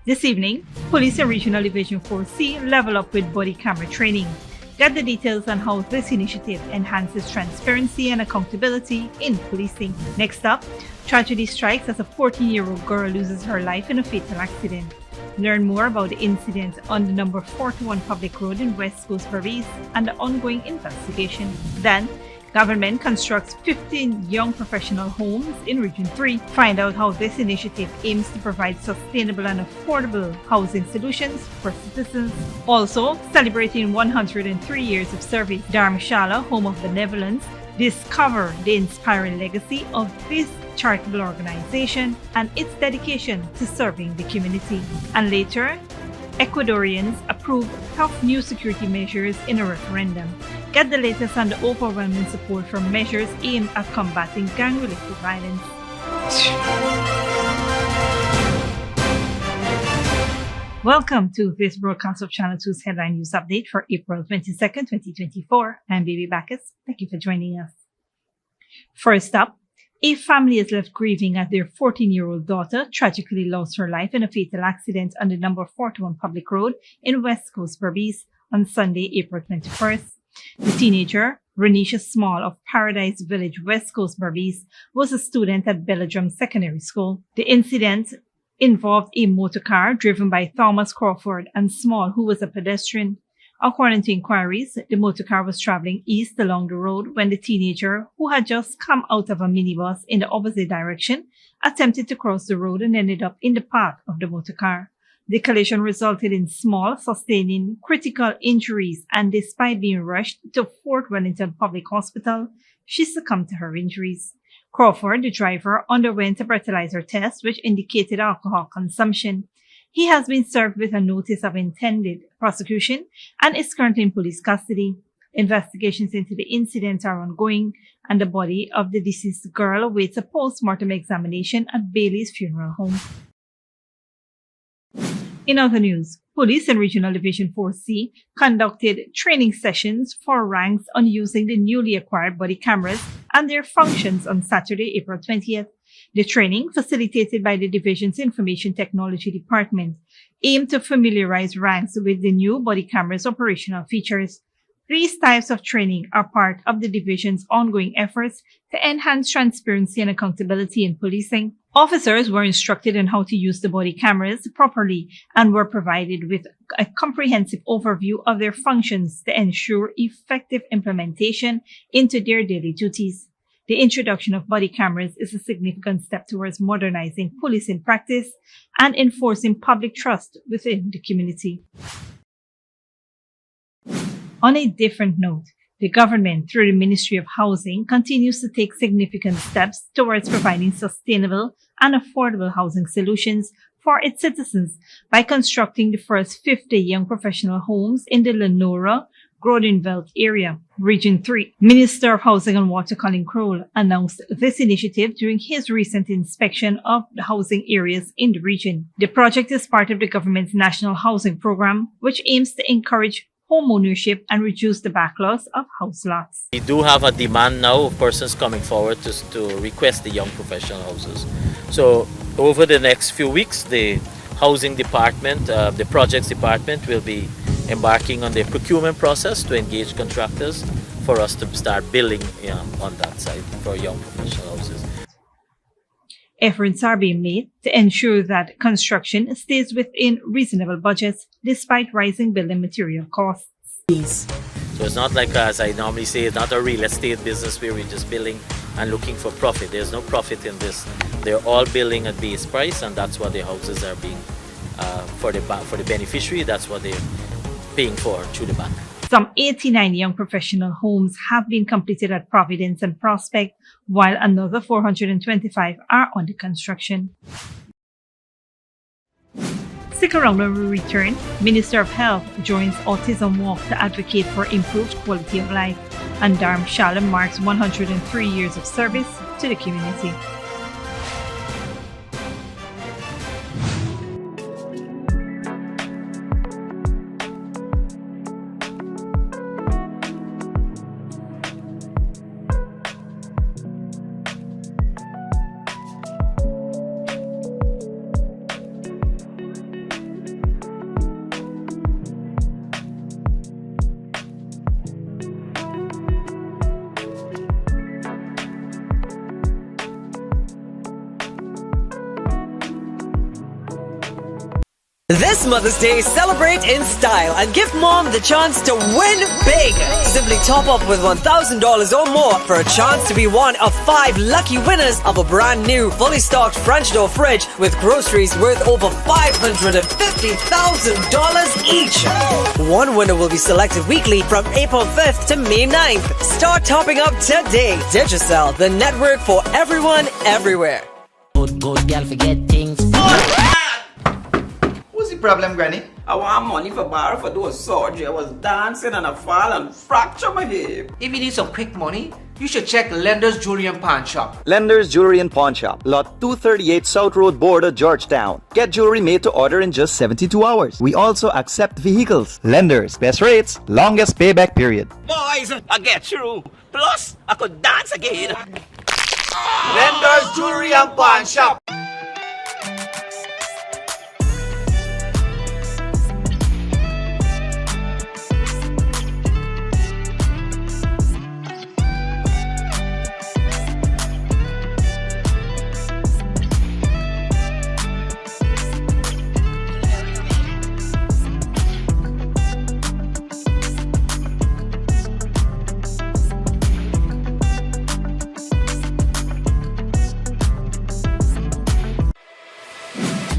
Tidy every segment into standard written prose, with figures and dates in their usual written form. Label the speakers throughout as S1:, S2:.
S1: This evening, Police and Regional Division 4C level up with body camera training. Get the details on how this initiative enhances transparency and accountability in policing. Next up, tragedy strikes as a 14-year-old girl loses her life in a fatal accident. Learn more about the incident on the number 41 public road in West Coast Paris and the ongoing investigation. Then, government constructs 15 young professional homes in Region 3. Find out how this initiative aims to provide sustainable and affordable housing solutions for citizens. Also, celebrating 103 years of service, DAR Shala, home of Benevolence, discover the inspiring legacy of this charitable organization and its dedication to serving the community. And later, Ecuadorians approve tough new security measures in a referendum. Get the latest on the overwhelming support for measures aimed at combating gang-related violence. Welcome to this broadcast of Channel 2's Headline News Update for April 22nd, 2024. I'm Baby Bacchus. Thank you for joining us. First up, a family is left grieving as their 14-year-old daughter tragically lost her life in a fatal accident on the number 41 public road in West Coast Berbice on Sunday, April 21st. The teenager, Renisha Small of Paradise Village, West Coast Berbice, was a student at Belladrum Secondary School. The incident involved a motor car driven by Thomas Crawford and Small, who was a pedestrian. According to inquiries, the motor car was traveling east along the road when the teenager, who had just come out of a minibus in the opposite direction, attempted to cross the road and ended up in the path of the motor car. The collision resulted in Small sustaining critical injuries, and despite being rushed to Fort Wellington Public Hospital, she succumbed to her injuries. Crawford, the driver, underwent a breathalyzer test which indicated alcohol consumption. He has been served with a notice of intended prosecution and is currently in police custody. Investigations into the incident are ongoing, and the body of the deceased girl awaits a post-mortem examination at Bailey's funeral home. In other news, Police and Regional Division 4C conducted training sessions for ranks on using the newly acquired body cameras and their functions on Saturday, April 20th. The training, facilitated by the division's Information Technology Department, aimed to familiarize ranks with the new body camera's operational features. These types of training are part of the division's ongoing efforts to enhance transparency and accountability in policing. Officers were instructed on how to use the body cameras properly and were provided with a comprehensive overview of their functions to ensure effective implementation into their daily duties. The introduction of body cameras is a significant step towards modernizing policing practice and enforcing public trust within the community. On a different note, the government, through the Ministry of Housing, continues to take significant steps towards providing sustainable and affordable housing solutions for its citizens by constructing the first 50 young professional homes in the Lenora, Grodenveld area, Region 3. Minister of Housing and Water Colin Crowell announced this initiative during his recent inspection of the housing areas in the region. The project is part of the government's National Housing Program, which aims to encourage home ownership and reduce the backlogs of house lots.
S2: We do have a demand now of persons coming forward to request the young professional houses. So over the next few weeks, the housing department, the projects department will be embarking on the procurement process to engage contractors for us to start building on that side for young professional houses.
S1: Efforts are being made to ensure that construction stays within reasonable budgets despite rising building material costs.
S2: So it's not like, as I normally say, it's not a real estate business where we're just building and looking for profit. There's no profit in this. They're all building at base price, and that's what the houses are being for the beneficiary. That's what they're paying for through the bank.
S1: Some 89 young professional homes have been completed at Providence and Prospect, while another 425 are under construction. Stick around when we return. Minister of Health joins Autism Walk to advocate for improved quality of life, and DAR Shala marks 103 years of service to the community.
S3: This Mother's Day, celebrate in style and give mom the chance to win big. Simply top up with $1,000 or more for a chance to be one of 5 lucky winners of a brand new, fully stocked French door fridge with groceries worth over $550,000 each. One winner will be selected weekly from April 5th to May 9th. Start topping up today. Digicel, the network for everyone, everywhere.
S4: Good girl forget things.
S5: What's the problem, Granny?
S6: I want money for borrow for those surgery. I was dancing and I fall and fracture my hip.
S7: If you need some quick money, you should check Lender's Jewelry and Pawn Shop.
S8: Lender's Jewelry and Pawn Shop, Lot 238 South Road Border, Georgetown. Get jewelry made to order in just 72 hours. We also accept vehicles. Lender's, best rates, longest payback period.
S6: Boys, I get through. Plus, I could dance again.
S5: Lender's Jewelry and Pawn Shop.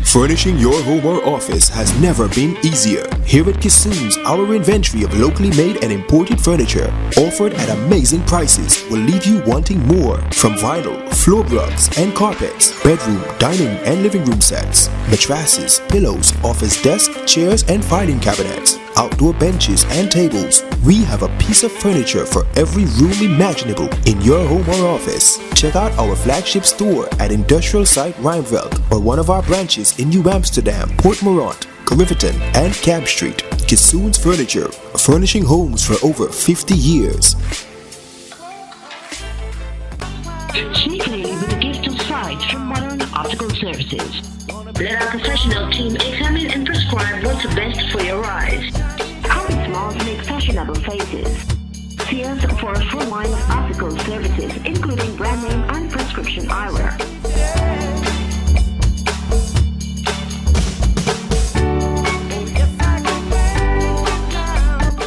S9: Furnishing your home or office has never been easier. Here at Kissoon's, our inventory of locally made and imported furniture, offered at amazing prices, will leave you wanting more. From vinyl, floor rugs and carpets, bedroom, dining and living room sets, mattresses, pillows, office desk, chairs and filing cabinets, outdoor benches and tables. We have a piece of furniture for every room imaginable in your home or office. Check out our flagship store at Industrial Site Rijnveld or one of our branches in New Amsterdam, Port Morant, Riverton and Camp Street. Kissoon's Furniture, furnishing homes for over 50 years.
S10: Sneakily with a gift of sight from Modern Optical Services. Let our professional team examine and prescribe what's best for your eyes. Our smiles make fashionable faces. See us for a full line of optical services, including brand name and prescription eyewear.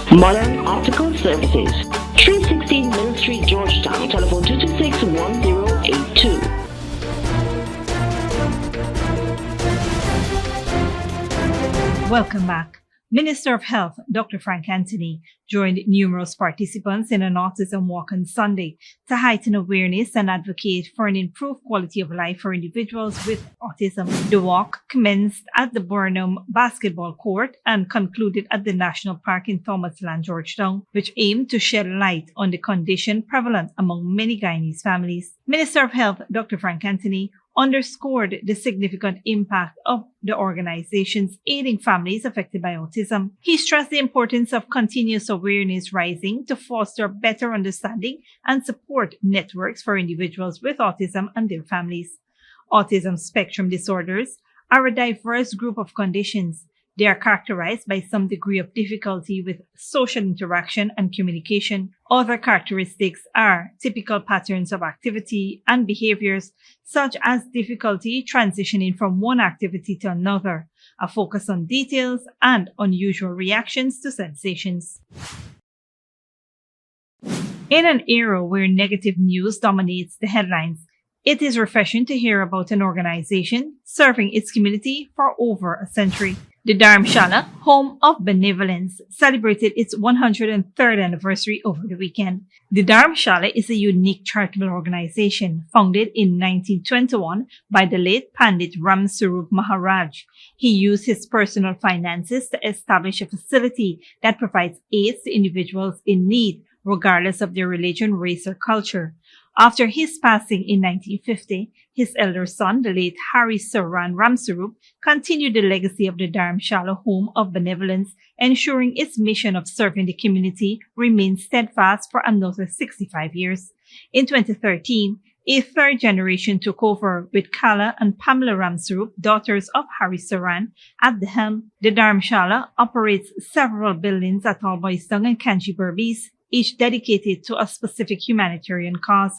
S10: Modern Optical Services, 316 Mill Street, Georgetown, telephone 226-1082.
S1: Welcome back. Minister of Health, Dr. Frank Anthony, joined numerous participants in an Autism Walk on Sunday to heighten awareness and advocate for an improved quality of life for individuals with autism. The walk commenced at the Burnham Basketball Court and concluded at the National Park in Thomasland, Georgetown, which aimed to shed light on the condition prevalent among many Guyanese families. Minister of Health, Dr. Frank Anthony, underscored the significant impact of the organizations aiding families affected by autism. He stressed the importance of continuous awareness raising to foster better understanding and support networks for individuals with autism and their families. Autism spectrum disorders are a diverse group of conditions. They are characterized by some degree of difficulty with social interaction and communication. Other characteristics are typical patterns of activity and behaviors, such as difficulty transitioning from one activity to another, a focus on details, and unusual reactions to sensations. In an era where negative news dominates the headlines, it is refreshing to hear about an organization serving its community for over a century. The DAR Shala, home of Benevolence, celebrated its 103rd anniversary over the weekend. The DAR Shala is a unique charitable organization founded in 1921 by the late Pandit Ram Sarup Maharaj. He used his personal finances to establish a facility that provides aid to individuals in need, regardless of their religion, race, or culture. After his passing in 1950, his elder son, the late Hari Saran Ramsarup, continued the legacy of the DAR Shala Home of Benevolence, ensuring its mission of serving the community remains steadfast for another 65 years. In 2013, a third generation took over with Kala and Pamela Ramsarup, daughters of Hari Saran, at the helm. The DAR Shala operates several buildings at Alboistang and Kanji Berbice, each dedicated to a specific humanitarian cause.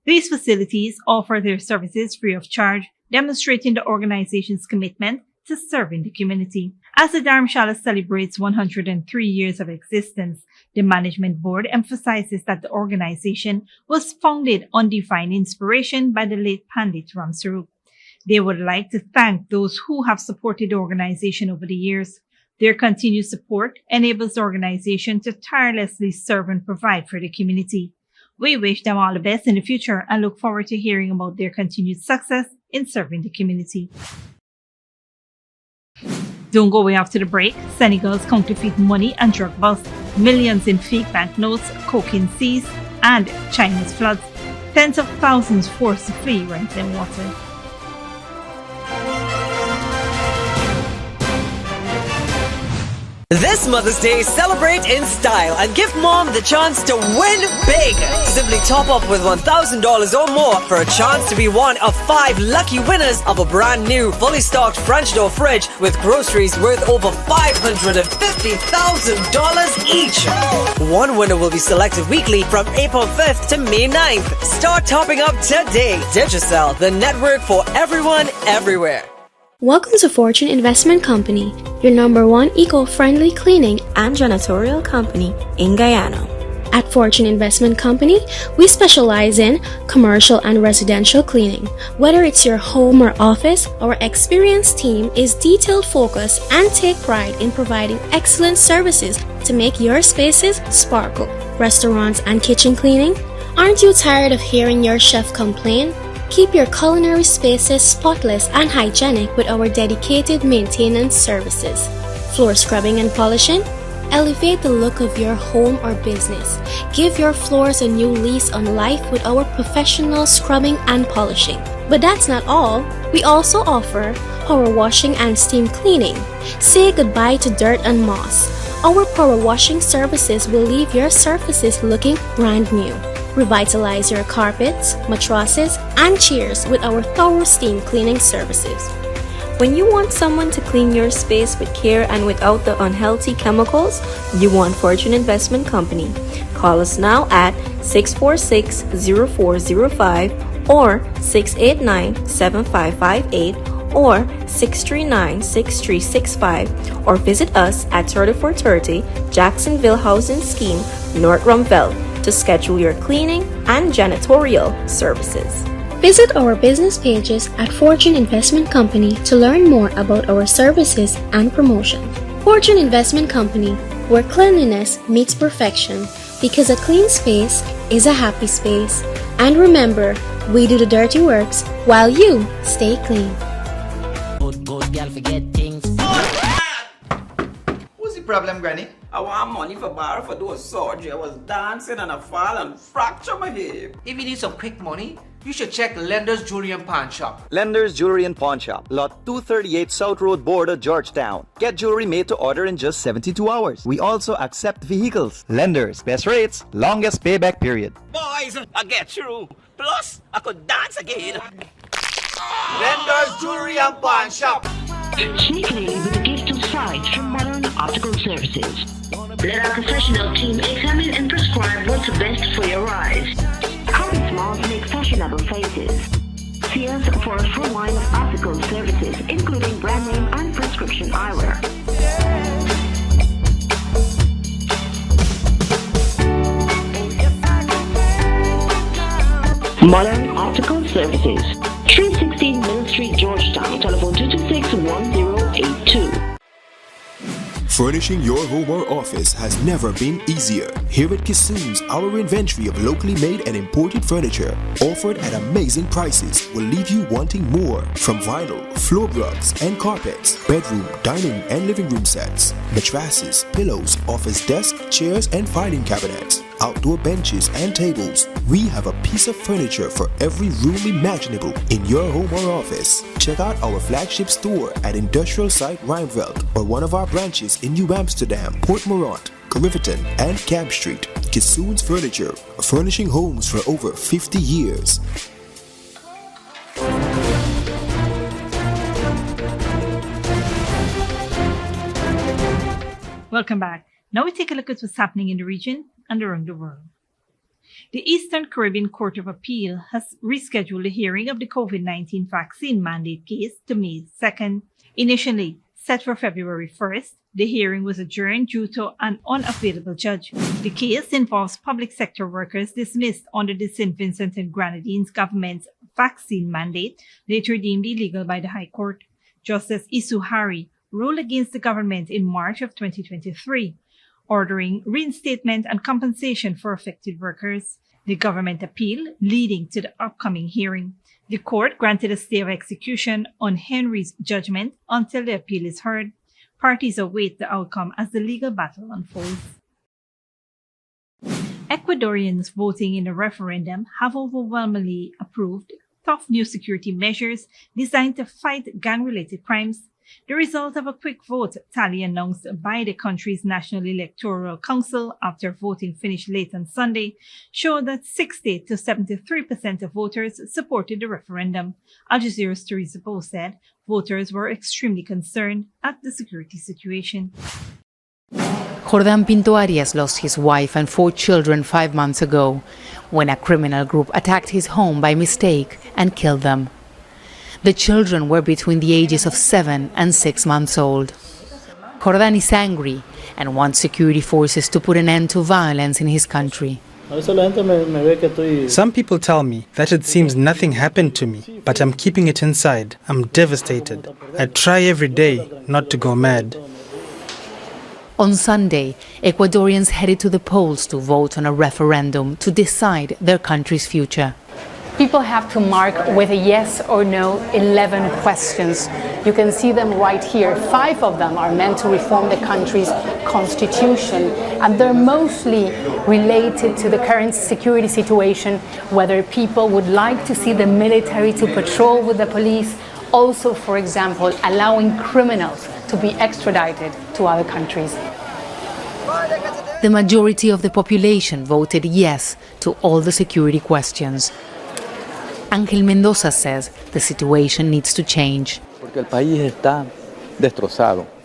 S1: These facilities offer their services free of charge, demonstrating the organization's commitment to serving the community. As the DAR Shala celebrates 103 years of existence, the management board emphasizes that the organization was founded on divine inspiration by the late Pandit Ramsarup. They would like to thank those who have supported the organization over the years. Their continued support enables the organization to tirelessly serve and provide for the community. We wish them all the best in the future and look forward to hearing about their continued success in serving the community. Don't go away after the break. Senegal's counterfeit money and drug bust, millions in fake banknotes, cocaine seized, and China's floods. Tens of thousands forced to flee rent and water.
S3: This Mother's Day, celebrate in style and give mom the chance to win big. Simply top up with $1,000 or more for a chance to be one of 5 lucky winners of a brand new, fully stocked French door fridge with groceries worth over $550,000 each. One winner will be selected weekly from April 5th to May 9th. Start topping up today. Digicel, the network for everyone, everywhere.
S11: Welcome to Fortune Investment Company, your #1 eco-friendly cleaning and janitorial company in Guyana. At Fortune Investment Company, we specialize in commercial and residential cleaning. Whether it's your home or office, our experienced team is detail-focused and take pride in providing excellent services to make your spaces sparkle. Restaurants and kitchen cleaning? Aren't you tired of hearing your chef complain? Keep your culinary spaces spotless and hygienic with our dedicated maintenance services. Floor scrubbing and polishing? Elevate the look of your home or business. Give your floors a new lease on life with our professional scrubbing and polishing. But that's not all. We also offer power washing and steam cleaning. Say goodbye to dirt and moss. Our power washing services will leave your surfaces looking brand new. Revitalize your carpets, mattresses, and chairs with our thorough steam cleaning services. When you want someone to clean your space with care and without the unhealthy chemicals, you want Fortune Investment Company. Call us now at 646-0405 or 689-7558 or 639-6365 or visit us at 3430 Jacksonville Housing Scheme, North Rumville, to schedule your cleaning and janitorial services. Visit our business pages at Fortune Investment Company to learn more about our services and promotion. Fortune Investment Company, where cleanliness meets perfection, because a clean space is a happy space. And remember, we do the dirty works while you stay clean.
S4: Good girl forget things.
S5: What's the problem, Granny?
S6: I want money for borrow for those surgery. I was dancing and I fall and fracture my hip.
S7: If you need some quick money, you should check Lender's Jewelry and Pawn Shop.
S8: Lender's Jewelry and Pawn Shop, Lot 238 South Road Border, Georgetown. Get jewelry made to order in just 72 hours. We also accept vehicles. Lenders, best rates, longest payback period.
S5: Boys, I get through. Plus, I could dance again. Lender's Jewelry and Pawn Shop.
S10: Sneakily with a gift of sight from Modern Optical Services. Let our professional team examine and prescribe what's best for your eyes. How small to make fashionable faces. See us for a full line of optical services, including brand name and prescription eyewear. Modern Optical Services, 316 Mill Street, Georgetown. Telephone 226-1082.
S9: Furnishing your home or office has never been easier. Here at Kissoon's, our inventory of locally made and imported furniture, offered at amazing prices, will leave you wanting more. From vinyl, floor rugs and carpets, bedroom, dining and living room sets, mattresses, pillows, office desk, chairs and filing cabinets, outdoor benches and tables. We have a piece of furniture for every room imaginable in your home or office. Check out our flagship store at Industrial Site Rijnveld or one of our branches in New Amsterdam, Port Morant, Riverton and Camp Street. Kissoon's Furniture, furnishing homes for over 50 years.
S1: Welcome back. Now we take a look at what's happening in the region and around the world. The Eastern Caribbean Court of Appeal has rescheduled the hearing of the COVID-19 vaccine mandate case to May 2nd. Initially set for February 1st, the hearing was adjourned due to an unavailable judge. The case involves public sector workers dismissed under the St. Vincent and Grenadines government's vaccine mandate, later deemed illegal by the High Court. Justice Isu Hari ruled against the government in March of 2023, ordering reinstatement and compensation for affected workers. The government appealed, leading to the upcoming hearing. The court granted a stay of execution on Henry's judgment until the appeal is heard. Parties await the outcome as the legal battle unfolds. Ecuadorians voting in the referendum have overwhelmingly approved tough new security measures designed to fight gang-related crimes. The result of a quick vote tally announced by the country's National Electoral Council after voting finished late on Sunday showed that 60 to 73% of voters supported the referendum. Al Jazeera's Teresa Bo said voters were extremely concerned at the security situation.
S12: Jordan Pinto Arias lost his wife and 4 children 5 months ago when a criminal group attacked his home by mistake and killed them. The children were between the ages of 7 and 6 months old. Jordan is angry and wants security forces to put an end to violence in his country.
S13: Some people tell me that it seems nothing happened to me, but I'm keeping it inside. I'm devastated. I try every day not to go mad.
S12: On Sunday, Ecuadorians headed to the polls to vote on a referendum to decide their country's future. People have to mark with a yes or no 11 questions. You can see them right here. 5 of them are meant to reform the country's constitution, and they're mostly related to the current security situation, whether people would like to see the military to patrol with the police, also, for example, allowing criminals to be extradited to other countries. The majority of the population voted yes to all the security questions. Ángel Mendoza says the situation needs to change.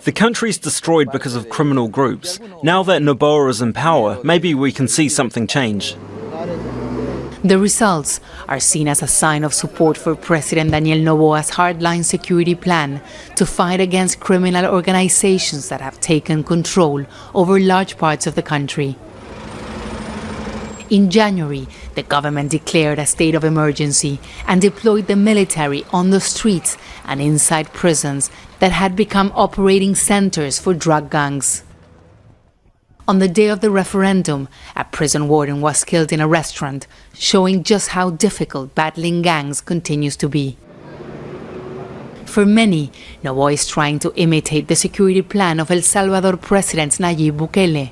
S14: The country's destroyed because of criminal groups. Now that Noboa is in power, maybe we can see something change.
S12: The results are seen as a sign of support for President Daniel Noboa's hardline security plan to fight against criminal organizations that have taken control over large parts of the country. In January, the government declared a state of emergency and deployed the military on the streets and inside prisons that had become operating centers for drug gangs. On the day of the referendum, a prison warden was killed in a restaurant, showing just how difficult battling gangs continues to be. For many, Noboa is trying to imitate the security plan of El Salvador President Nayib Bukele.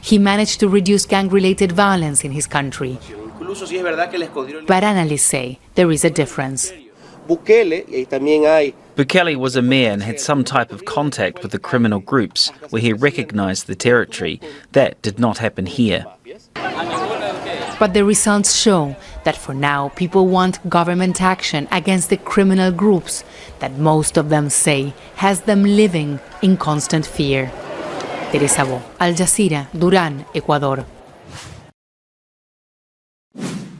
S12: He managed to reduce gang-related violence in his country. But analysts say there is a difference.
S14: Bukele was a mayor and had some type of contact with the criminal groups where he recognized the territory. That did not happen here.
S12: But the results show that for now people want government action against the criminal groups that most of them say has them living in constant fear. Teresa Bo, Al Jazeera, Durán, Ecuador.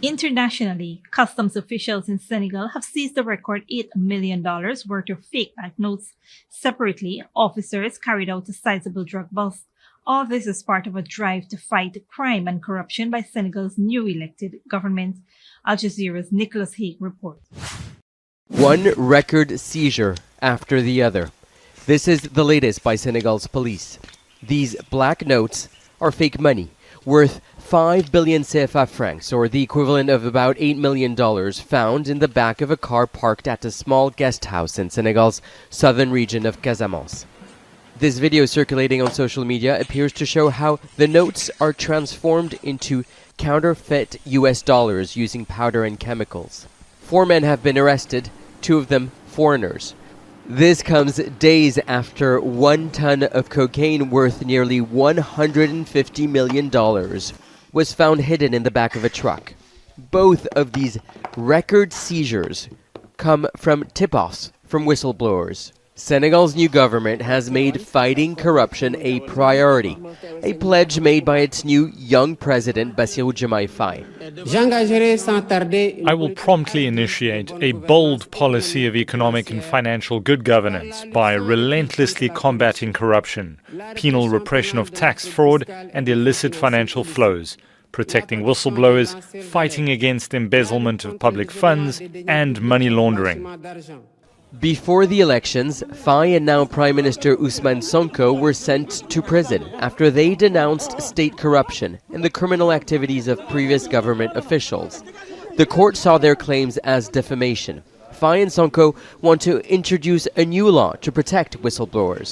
S1: Internationally, customs officials in Senegal have seized a record $8 million worth of fake banknotes. Separately, officers carried out a sizable drug bust. All this is part of a drive to fight crime and corruption by Senegal's new elected government. Al Jazeera's Nicholas Haig reports.
S15: One record seizure after the other. This is the latest by Senegal's police. These black notes are fake money, worth 5 billion CFA francs, or the equivalent of about $8 million, found in the back of a car parked at a small guest house in Senegal's southern region of Casamance. This video circulating on social media appears to show how the notes are transformed into counterfeit US dollars using powder and chemicals. 4 men have been arrested, 2 of them foreigners. This comes days after 1 ton of cocaine worth nearly $150 million was found hidden in the back of a truck. Both of these record seizures come from tip-offs from whistleblowers. Senegal's new government has made fighting corruption a priority, a pledge made by its new young president Bassirou Diomaye Faye.
S16: I will promptly initiate a bold policy of economic and financial good governance by relentlessly combating corruption, penal repression of tax fraud and illicit financial flows, protecting whistleblowers, fighting against embezzlement of public funds and money laundering.
S15: Before the elections, Faye and now Prime Minister Ousmane Sonko were sent to prison after they denounced state corruption and the criminal activities of previous government officials. The court saw their claims as defamation. Faye and Sonko want to introduce a new law to protect whistleblowers.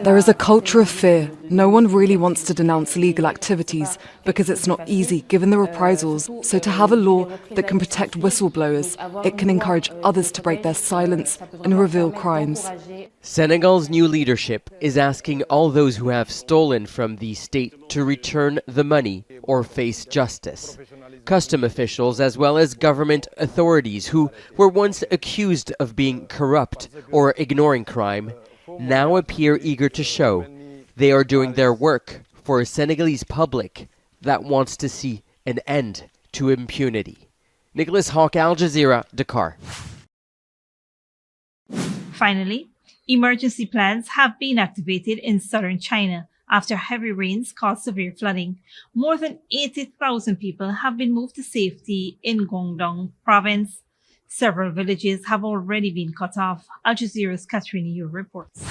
S17: There is a culture of fear. No one really wants to denounce illegal activities because it's not easy given the reprisals. So to have a law that can protect whistleblowers, it can encourage others to break their silence and reveal crimes.
S15: Senegal's new leadership is asking all those who have stolen from the state to return the money or face justice. Custom officials as well as government authorities who were once accused of being corrupt or ignoring crime now appear eager to show they are doing their work for a Senegalese public that wants to see an end to impunity. Nicholas Hawk, Al Jazeera, Dakar.
S1: Finally, emergency plans have been activated in southern China after heavy rains caused severe flooding. More than 80,000 people have been moved to safety in Guangdong province. Several villages have already been cut off. Al Jazeera's Katrina Yu reports.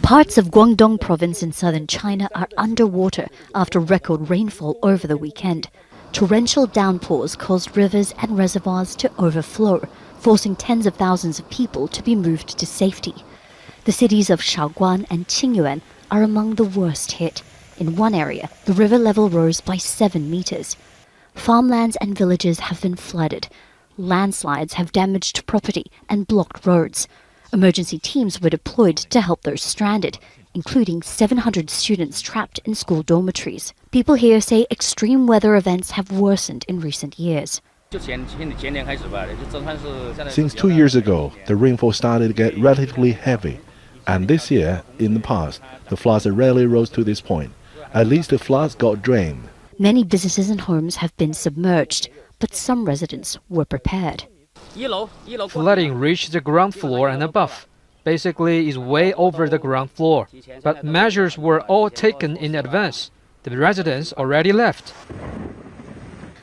S18: Parts of Guangdong province in southern China are underwater after record rainfall over the weekend. Torrential downpours caused rivers and reservoirs to overflow, forcing tens of thousands of people to be moved to safety. The cities of Shaoguan and Qingyuan are among the worst hit. In one area, the river level rose by 7 meters. Farmlands and villages have been flooded. Landslides have damaged property and blocked roads. Emergency teams were deployed to help those stranded, including 700 students trapped in school dormitories. People here say extreme weather events have worsened in recent years.
S19: Since 2 years ago, the rainfall started to get relatively heavy. And this year, in the past, the floods rarely rose to this point. At least the floods got drained.
S18: Many businesses and homes have been submerged, but some residents were prepared.
S20: Flooding reached the ground floor and above. Basically, is way over the ground floor. But measures were all taken in advance. The residents already left.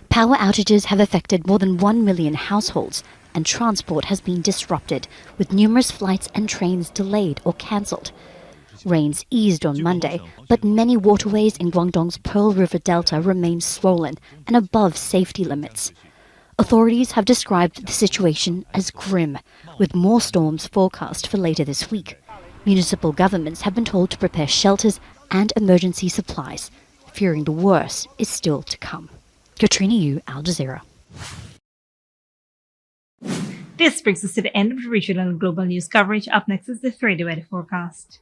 S18: Power outages have affected more than 1 million households, and transport has been disrupted, with numerous flights and trains delayed or cancelled. Rains eased on Monday, but many waterways in Guangdong's Pearl River Delta remain swollen and above safety limits. Authorities have described the situation as grim, with more storms forecast for later this week. Municipal governments have been told to prepare shelters and emergency supplies, fearing the worst is still to come. Katrina Yu, Al Jazeera.
S1: This brings us to the end of the regional and global news coverage. Up next is the 3-day weather forecast.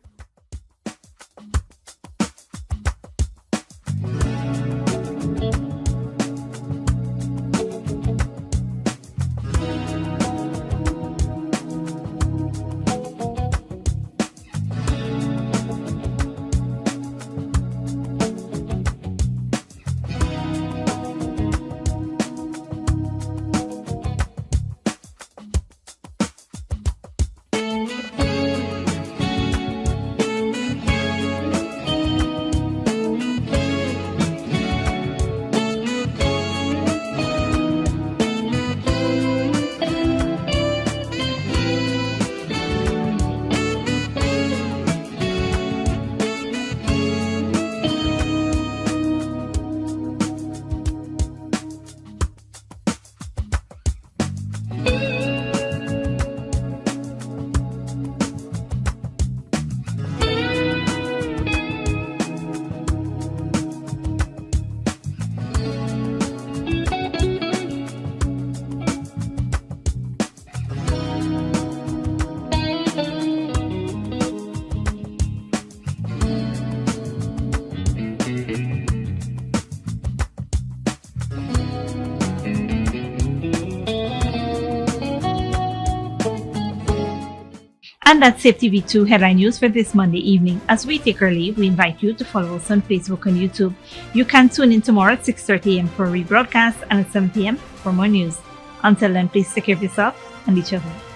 S1: And that's Safe TV2 headline news for this Monday evening. As we take our leave, we invite you to follow us on Facebook and YouTube. You can tune in tomorrow at 6:30 a.m. for a rebroadcast and at 7 p.m. for more news. Until then, please take care of yourself and each other.